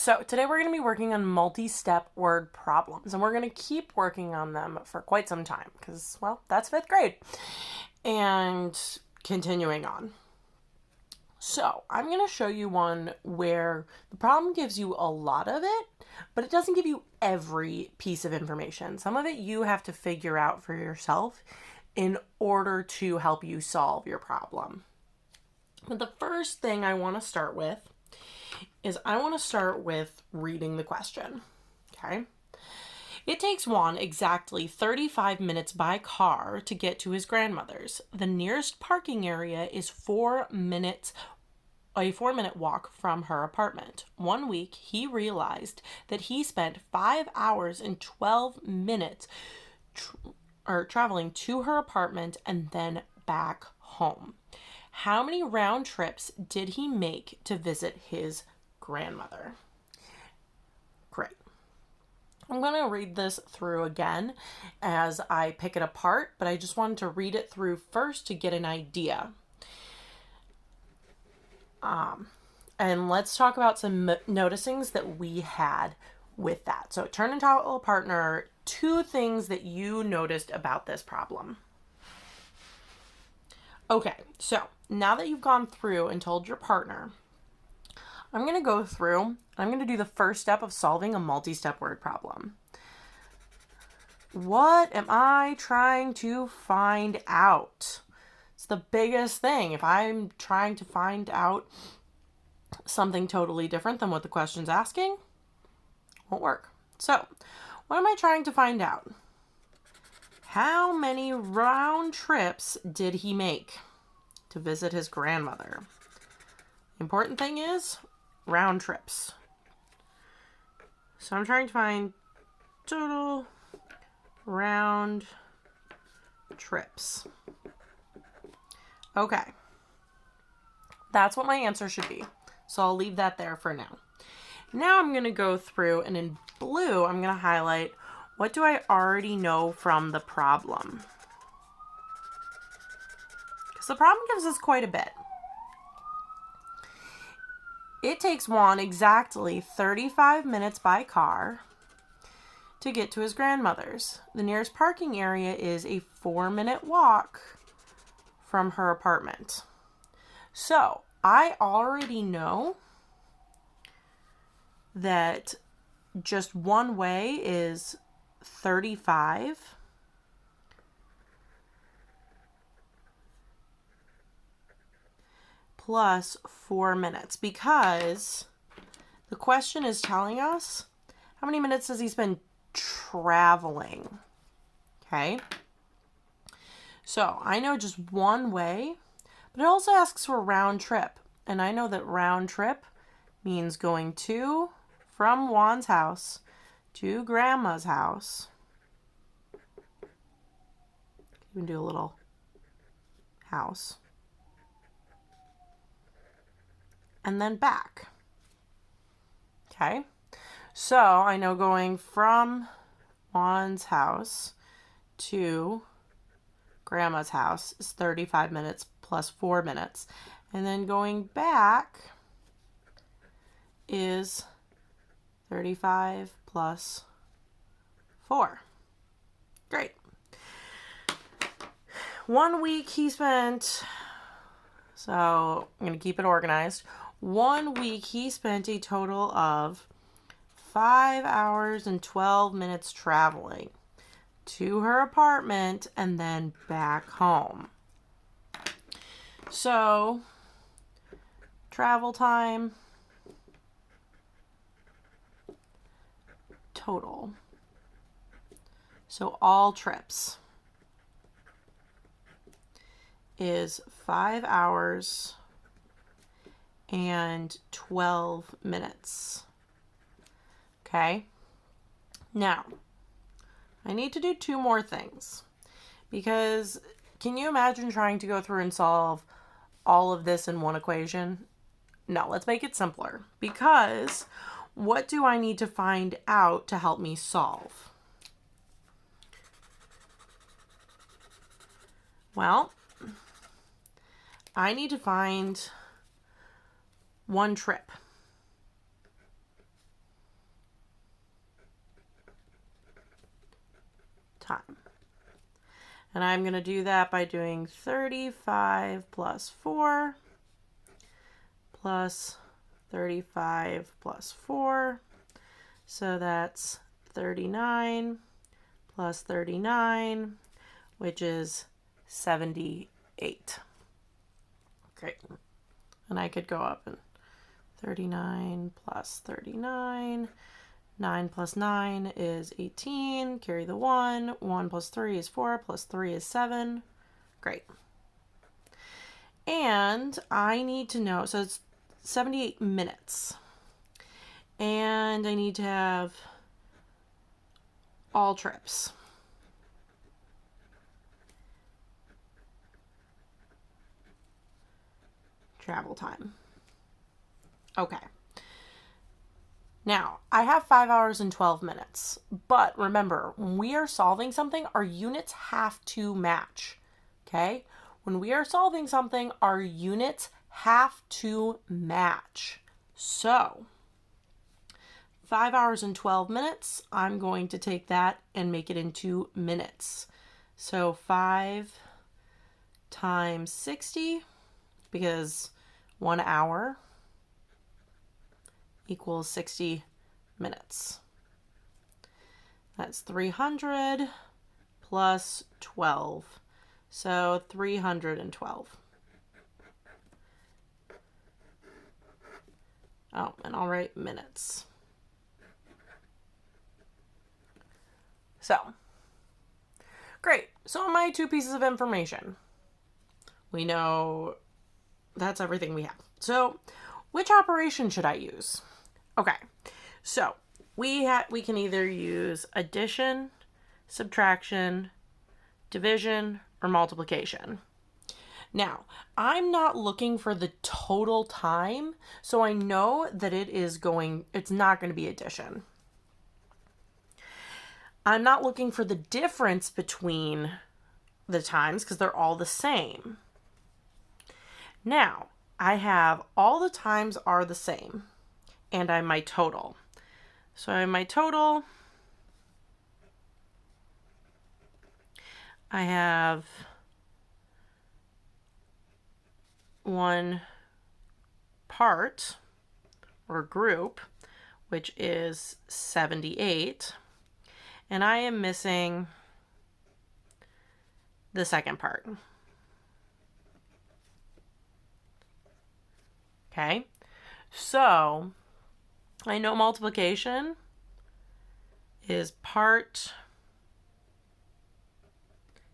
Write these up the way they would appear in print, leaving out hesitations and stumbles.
So today we're going to be working on multi-step word problems, and we're going to keep working on them for quite some time because, well, that's fifth grade. And continuing on. So I'm going to show you one where the problem gives you a lot of it, but it doesn't give you every piece of information. Some of it you have to figure out for yourself in order to help you solve your problem. But the first thing I want to start with is I want to start with reading the question. Okay. It takes Juan exactly 35 minutes by car to get to his grandmother's. The nearest parking area is a 4-minute walk from her apartment. 1 week, he realized that he spent 5 hours and 12 minutes traveling to her apartment and then back home. How many round trips did he make to visit his grandmother? Great. I'm going to read this through again as I pick it apart, but I just wanted to read it through first to get an idea. And let's talk about some noticings that we had with that. So turn and tell a partner 2 things that you noticed about this problem. Okay, so now that you've gone through and told your partner, I'm going to go through, I'm going to do the first step of solving a multi-step word problem. What am I trying to find out? It's the biggest thing. If I'm trying to find out something totally different than what the question's asking, won't work. So, what am I trying to find out? How many round trips did he make to visit his grandmother? The important thing is round trips. So I'm trying to find total round trips. Okay. That's what my answer should be. So I'll leave that there for now. Now I'm going to go through, and in blue, I'm going to highlight what do I already know from the problem. Because the problem gives us quite a bit. It takes Juan exactly 35 minutes by car to get to his grandmother's. The nearest parking area is a 4-minute walk from her apartment. So I already know that just one way is 35 plus 4 minutes, because the question is telling us how many minutes does he spend traveling. Okay. So I know just one way, but it also asks for round trip. And I know that round trip means going from Juan's house to Grandma's house. You can do a little house. And then back. Okay. So I know going from Juan's house to Grandma's house is 35 minutes plus 4 minutes. And then going back is 35 plus 4. Great. 1 week he spent, so I'm going to keep it organized. 1 week he spent a total of 5 hours and 12 minutes traveling to her apartment and then back home. So, travel time total. So all trips is 5 hours and 12 minutes. Okay. Now, I need to do 2 more things, because can you imagine trying to go through and solve all of this in one equation? No, let's make it simpler, because what do I need to find out to help me solve? Well, I need to find one trip. time. And I'm going to do that by doing 35 plus 4 plus 35 plus 4. So that's 39 plus 39, which is 78. Great. And I could go up and 39 plus 39. 9 plus 9 is 18. Carry the 1. 1 plus 3 is 4. Plus 3 is 7. Great. And I need to know, so it's 78 minutes. And I need to have all trips. Travel time. Okay. Now, I have 5 hours and 12 minutes, but remember, when we are solving something, our units have to match, okay? When we are solving something, our units have to match. So, 5 hours and 12 minutes, I'm going to take that and make it into minutes. So, 5 times 60, because 1 hour equals 60 minutes. That's 300 plus 12. So 312. Oh, and I'll write minutes. So, great. So my 2 pieces of information. We know that's everything we have. So, which operation should I use? Okay, so we can either use addition, subtraction, division, or multiplication. Now, I'm not looking for the total time, so I know that it's not going to be addition. I'm not looking for the difference between the times because they're all the same. Now, I have all the times are the same, and I'm my total. So in my total, I have one part or group, which is 78, and I am missing the second part. Okay, so I know multiplication is part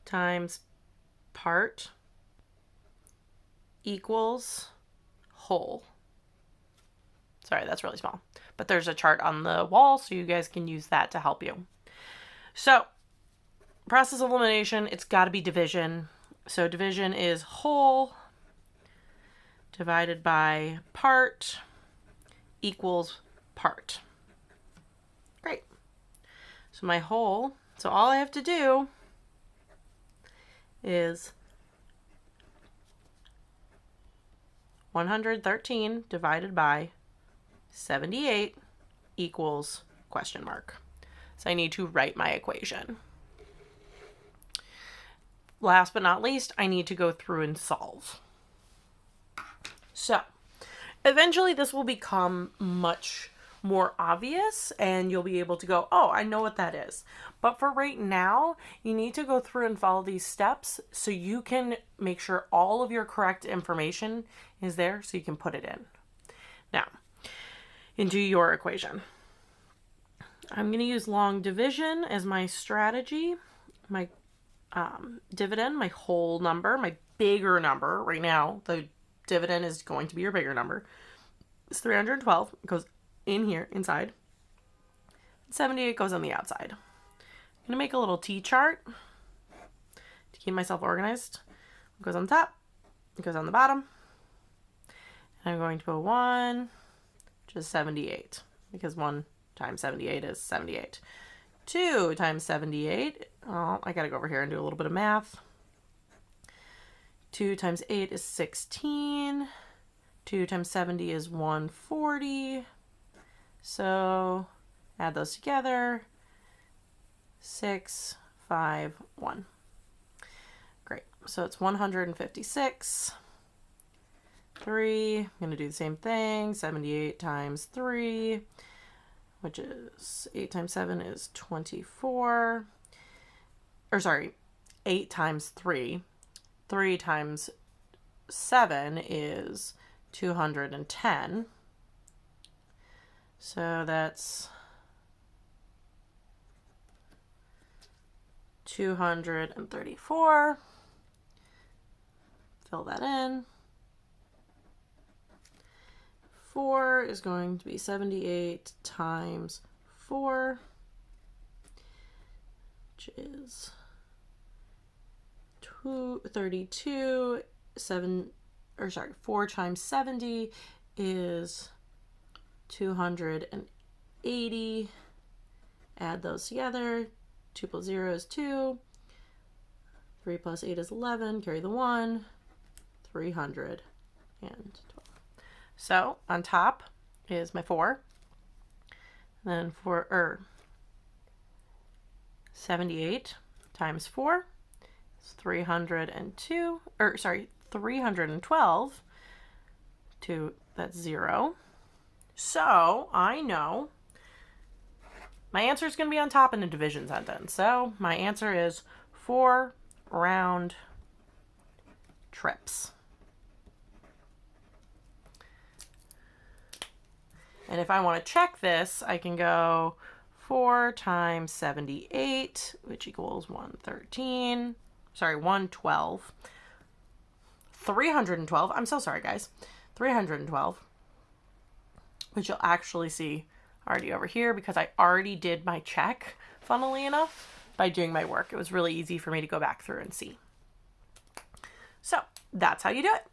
times part equals whole. Sorry, that's really small. But there's a chart on the wall, so you guys can use that to help you. So, process of elimination, it's got to be division. So division is whole divided by part equals part. Great. So my whole, so all I have to do is 113 divided by 78 equals question mark. So I need to write my equation. Last but not least, I need to go through and solve. So, eventually this will become much more obvious and you'll be able to go, oh, I know what that is. But for right now, you need to go through and follow these steps so you can make sure all of your correct information is there so you can put it in. Now, into your equation. I'm going to use long division as my strategy. My dividend, my whole number, my bigger number. Right now, the dividend is going to be your bigger number. It's 312. It goes in here, inside. 78 goes on the outside. I'm going to make a little T-chart to keep myself organized. It goes on top. It goes on the bottom. And I'm going to put 1, which is 78. Because 1 times 78 is 78. 2 times 78. Oh, I got to go over here and do a little bit of math. 2 times 8 is 16. 2 times 70 is 140. So add those together. 6, 1. Great. So it's 156. 3. I'm going to do the same thing. 78 times 3, which is 8 times 7 is 24. Or sorry, 8 times 3. 3 times 7 is 210. So that's 234. Fill that in. 4 is going to be 78 times 4, which is 32. 4 times 70 is 280. Add those together. 2 plus 0 is 2. 3 plus 8 is 11. Carry the 1. 312. So on top is my 4. And then 78 times 4 is 302. 312. That's 0. So I know my answer is going to be on top in a division sentence. So my answer is 4 round trips. And if I want to check this, I can go 4 times 78, which equals 113. 112. 312. I'm so sorry, guys. 312. Which you'll actually see already over here because I already did my check, funnily enough, by doing my work. It was really easy for me to go back through and see. So that's how you do it.